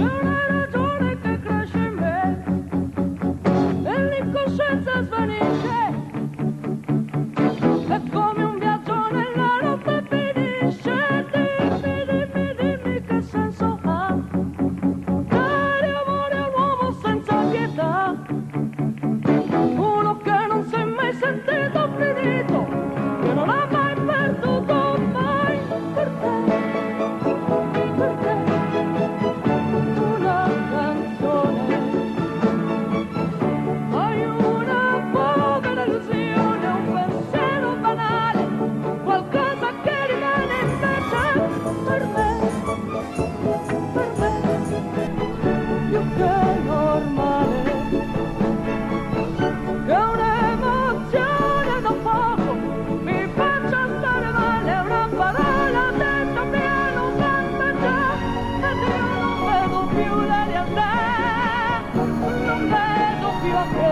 una ragione che cresce in me e l'incoscienza svanisce. È come un viaggio nella notte finisce. Dimmi che senso ha dare amore a un uomo senza pietà, uno che non si è mai sentito finito, che non ha mai perduto mai. Per te una canzone, hai una povera illusione, un pensiero banale, qualcosa che rimane invece per me, più che normale, che un'emozione da poco mi faccia stare male. Una parola detta piano basta già, ed io non vedo più la realtà, non vedo più a che